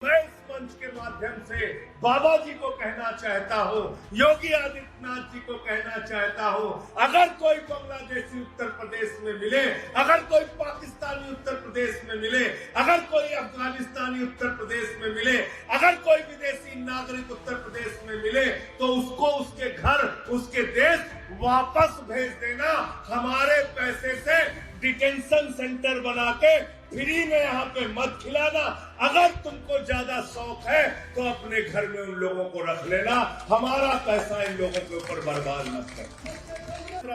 मैं इस मंच के माध्यम से बाबा जी को कहना चाहता हूँ, योगी आदित्यनाथ जी को कहना चाहता हूँ, अगर कोई बांग्लादेशी उत्तर प्रदेश में मिले, अगर कोई पाकिस्तानी उत्तर प्रदेश में मिले, अगर कोई अफगानिस्तानी उत्तर प्रदेश में मिले, अगर कोई विदेशी नागरिक उत्तर प्रदेश में मिले, तो उसको उसके घर, उसके देश वापस भेज देना। हमारे पैसे से डिटेंशन सेंटर बना के फ्री में यहाँ पे मत खिलाना। अगर तुमको ज्यादा शौक है तो अपने घर में उन लोगों को रख लेना, हमारा पैसा इन लोगों के ऊपर बर्बाद मत कर।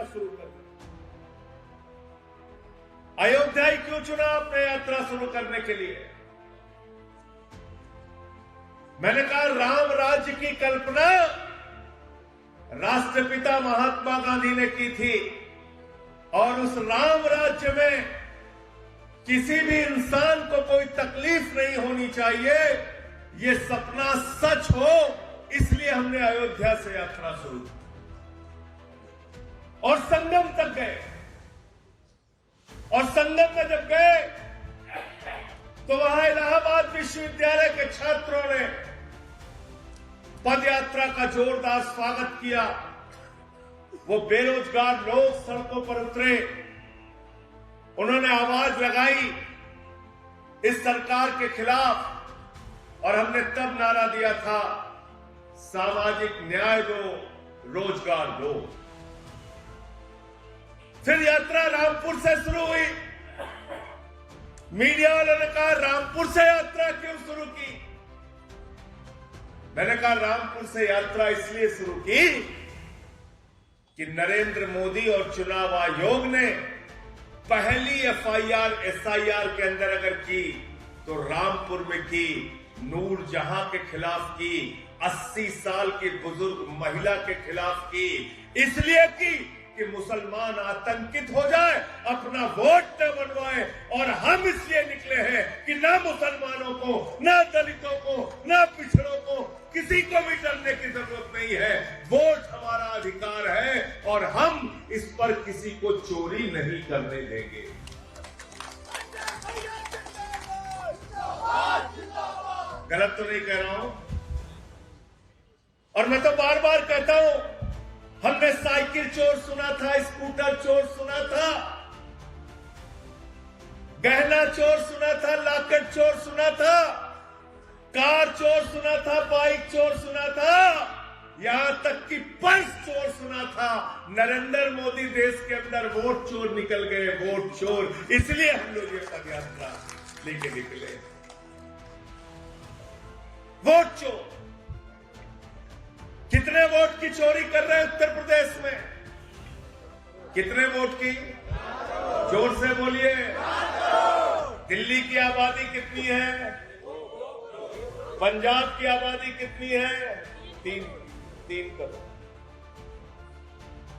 शुरू कर अयोध्या ही क्यों चुना आपने यात्रा शुरू करने के लिए? मैंने कहा राम राज्य की कल्पना राष्ट्रपिता महात्मा गांधी ने की थी, और उस राम राज्य में किसी भी इंसान को कोई तकलीफ नहीं होनी चाहिए, ये सपना सच हो, इसलिए हमने अयोध्या से यात्रा शुरू की और संगम तक गए। और संगम में जब गए तो वहां इलाहाबाद विश्वविद्यालय के छात्रों ने पद यात्रा का जोरदार स्वागत किया। वो बेरोजगार लोग सड़कों पर उतरे, उन्होंने आवाज लगाई इस सरकार के खिलाफ, और हमने तब नारा दिया था सामाजिक न्याय दो, रोजगार दो। फिर यात्रा रामपुर से शुरू हुई। मीडिया वालों ने कहा रामपुर से यात्रा क्यों शुरू की? मैंने कहा रामपुर से यात्रा इसलिए शुरू की कि नरेंद्र मोदी और चुनाव आयोग ने पहली एसआईआर के अंदर अगर की तो रामपुर में की, नूरजहां के खिलाफ की, 80 साल की बुजुर्ग महिला के खिलाफ की, इसलिए की कि मुसलमान आतंकित हो जाए, अपना वोट न बनवाए। और हम इसलिए निकले हैं कि ना मुसलमानों को, ना दलितों को, ना पिछड़ों को, किसी को भी डरने की जरूरत नहीं है। वोट हमारा अधिकार है और हम इस पर किसी को चोरी नहीं करने देंगे। गलत तो नहीं कह रहा हूं? और मैं तो बार बार कहता हूं, हमने साइकिल चोर सुना था, स्कूटर चोर सुना था, गहना चोर सुना था, लॉकेट चोर सुना था, कार चोर सुना था, बाइक चोर सुना था, यहां तक कि पर्स चोर सुना था। नरेंद्र मोदी देश के अंदर वोट चोर निकल गए, वोट चोर। इसलिए हम लोग ये पदयात्रा लेके निकले। वोट चोर कितने वोट की चोरी कर रहे हैं उत्तर प्रदेश में? कितने वोट की? जोर से बोलिए। दिल्ली की आबादी कितनी है? पंजाब की आबादी कितनी है? 3 करोड़।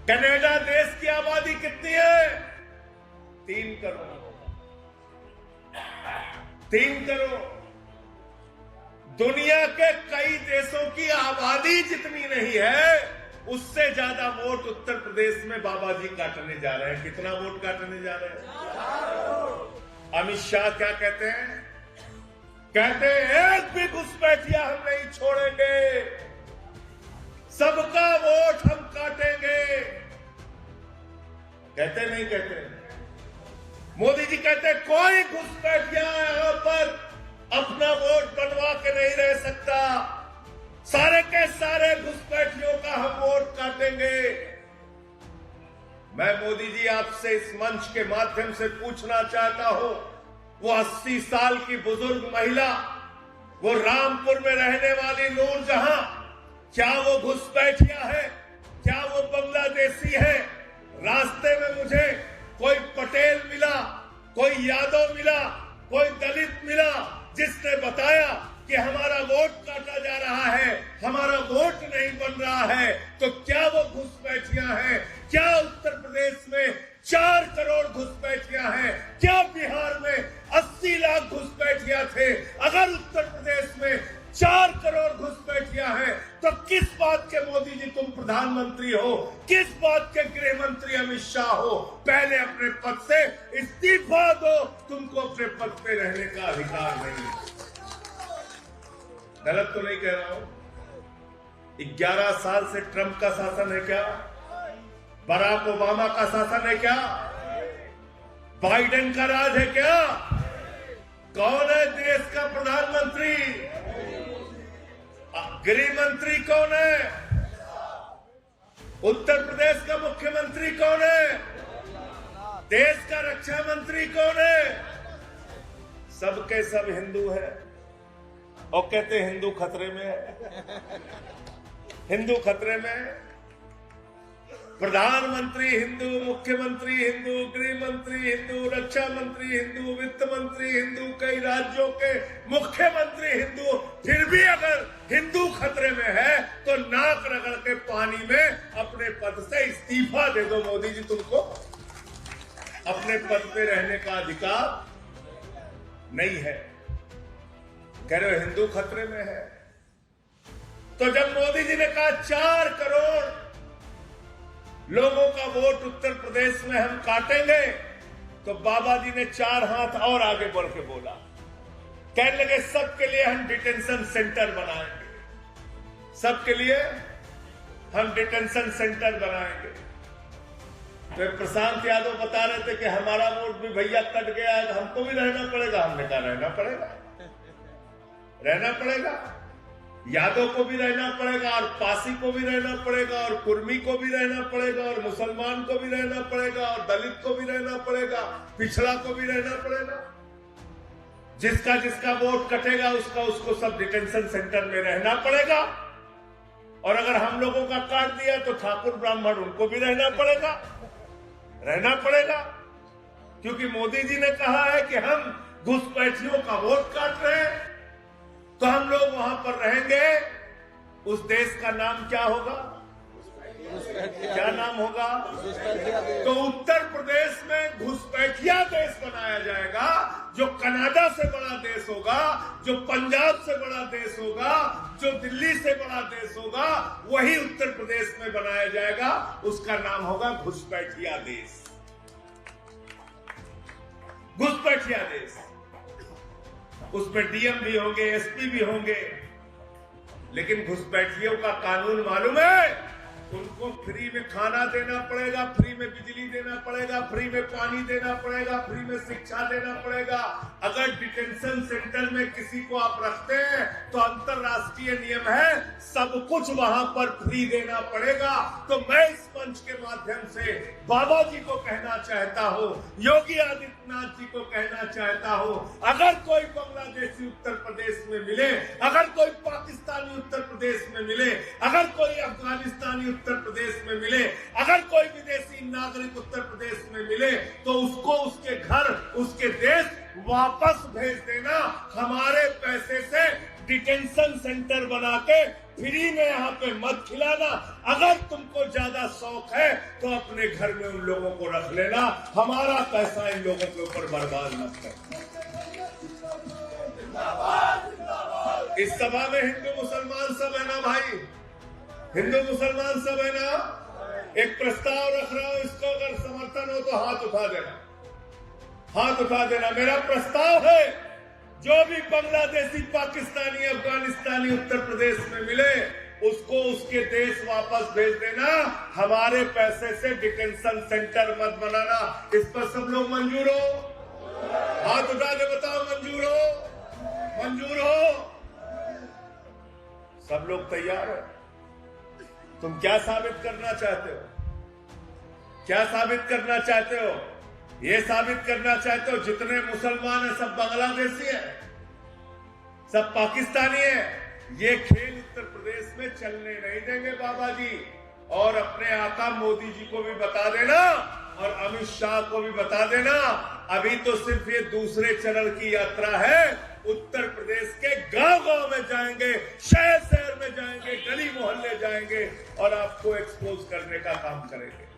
कनाडा देश की आबादी कितनी है? 3 करोड़। 3 करोड़। दुनिया के कई देशों की आबादी जितनी नहीं है, उससे ज्यादा वोट उत्तर प्रदेश में बाबा जी काटने जा रहे हैं। कितना वोट काटने जा रहे हैं? अमित शाह क्या कहते हैं? कहते हैं एक भी घुसपैठिया हम नहीं छोड़ेंगे, सबका वोट हम काटेंगे। कहते नहीं कहते? मोदी जी कहते कोई घुसपैठिया यहां पर अपना वोट बनवा के नहीं रह सकता, सारे के सारे घुसपैठियों का हम वोट काटेंगे। मैं मोदी जी आपसे इस मंच के माध्यम से पूछना चाहता हूं, वो 80 साल की बुजुर्ग महिला, वो रामपुर में रहने वाली नूरजहां, क्या वो घुसपैठिया है? क्या वो बांग्लादेशी है? रास्ते में मुझे कोई पटेल मिला, कोई यादव मिला, कोई दलित मिला, जिसने बताया कि हमारा वोट काटा जा रहा है, हमारा वोट नहीं बन रहा है, तो क्या वो घुसपैठिया है? क्या उत्तर प्रदेश में 4 करोड़ घुसपैठिया हैं? क्या बिहार में 80 लाख घुसपैठिया थे? अगर उत्तर प्रदेश में 4 करोड़ घुसपैठिया हैं, तो किस बात के मोदी जी तुम प्रधानमंत्री हो? किस बात के गृह मंत्री अमित शाह हो? पहले अपने पद से इस्तीफा दो, तुमको अपने पद पे रहने का अधिकार नहीं है। गलत तो नहीं कह रहा हूं? 11 साल से ट्रंप का शासन है क्या? बराक ओबामा का शासन है क्या? बाइडेन का राज है क्या? कौन है देश का प्रधानमंत्री? गृह मंत्री कौन है? उत्तर प्रदेश का मुख्यमंत्री कौन है? देश का रक्षा मंत्री कौन है? सबके सब हिंदू है और कहते हैं हिंदू खतरे में है। हिंदू खतरे में है। प्रधानमंत्री हिंदू, मुख्यमंत्री हिंदू, गृह मंत्री हिंदू, रक्षा मंत्री हिंदू, वित्त मंत्री हिंदू, कई राज्यों के मुख्यमंत्री हिंदू, फिर भी अगर हिंदू खतरे में है तो नाक रगड़ के पानी में अपने पद से इस्तीफा दे दो। मोदी जी, तुमको अपने पद पे रहने का अधिकार नहीं है। कह रहे हो हिंदू खतरे में है। तो जब मोदी जी ने कहा 4 करोड़ लोगों का वोट उत्तर प्रदेश में हम काटेंगे, तो बाबा जी ने 4 हाथ और आगे बढ़ के बोला, कहने लगे सबके लिए हम डिटेंशन सेंटर बनाएंगे, सबके लिए हम डिटेंशन सेंटर बनाएंगे। तो प्रशांत यादव बता रहे थे कि हमारा वोट भी भैया कट गया है, हमको भी रहना पड़ेगा। हमने कहा रहना पड़ेगा, रहना पड़ेगा। यादव को भी रहना पड़ेगा और पासी को भी रहना पड़ेगा और कुर्मी को भी रहना पड़ेगा और मुसलमान को भी रहना पड़ेगा और दलित को भी रहना पड़ेगा, पिछड़ा को भी रहना पड़ेगा। जिसका जिसका वोट कटेगा उसको सब डिटेंशन सेंटर में रहना पड़ेगा। और अगर हम लोगों का काट दिया तो ठाकुर ब्राह्मण उनको भी रहना पड़ेगा, रहना पड़ेगा। क्योंकि मोदी जी ने कहा है कि हम घुसपैठियों का वोट काट रहे हैं, तो हम लोग वहां पर रहेंगे। उस देश का नाम क्या होगा? क्या नाम होगा? तो उत्तर प्रदेश में घुसपैठिया देश बनाया जाएगा। जो कनाडा से बड़ा देश होगा, जो पंजाब से बड़ा देश होगा, जो दिल्ली से बड़ा देश होगा, वही उत्तर प्रदेश में बनाया जाएगा। उसका नाम होगा घुसपैठिया देश। घुसपैठिया देश। उसमें डीएम भी होंगे, एसपी भी होंगे, लेकिन घुसपैठियों का कानून मालूम है? उनको फ्री में खाना देना पड़ेगा, फ्री में बिजली देना पड़ेगा, फ्री में पानी देना पड़ेगा, फ्री में शिक्षा देना पड़ेगा। अगर डिटेंशन सेंटर में किसी को आप रखते हैं तो अंतरराष्ट्रीय नियम है, सब कुछ वहां पर फ्री देना पड़ेगा। तो मैं इस मंच के माध्यम से बाबा जी को कहना चाहता हूं, योगी आदित्यनाथ जी को कहना चाहता हूं, अगर कोई बांग्लादेशी उत्तर प्रदेश में मिले, अगर कोई पाकिस्तानी उत्तर प्रदेश में मिले, अगर कोई अफगानिस्तानी उत्तर प्रदेश में मिले, अगर कोई विदेशी नागरिक उत्तर प्रदेश में मिले, तो उसको उसके घर, उसके देश वापस भेज देना। हमारे पैसे से डिटेंशन सेंटर बना के फ्री में यहाँ पे मत खिलाना। अगर तुमको ज्यादा शौक है तो अपने घर में उन लोगों को रख लेना। हमारा पैसा इन लोगों के ऊपर बर्बाद मत करना। इस सभा में हिंदू मुसलमान सब है ना भाई? हिंदू मुसलमान सब है ना? एक प्रस्ताव रख रहा हूं, इसको अगर समर्थन हो तो हाथ उठा देना, हाथ उठा देना। मेरा प्रस्ताव है, जो भी बांग्लादेशी, पाकिस्तानी, अफगानिस्तानी उत्तर प्रदेश में मिले, उसको उसके देश वापस भेज देना। हमारे पैसे से डिटेंशन सेंटर मत बनाना। इस पर सब लोग मंजूर हो? हाथ उठा के बताओ, मंजूर हो? मंजूर हो? सब लोग तैयार है? तुम क्या साबित करना चाहते हो? क्या साबित करना चाहते हो? ये साबित करना चाहते हो जितने मुसलमान हैं सब बांग्लादेशी हैं, सब पाकिस्तानी हैं? ये खेल उत्तर प्रदेश में चलने नहीं देंगे बाबा जी। और अपने आका मोदी जी को भी बता देना और अमित शाह को भी बता देना, अभी तो सिर्फ ये दूसरे चरण की यात्रा है। उत्तर प्रदेश के गांव-गांव में जाएंगे, शहर-शहर में जाएंगे, गली मोहल्ले जाएंगे और आपको एक्सपोज करने का काम करेंगे।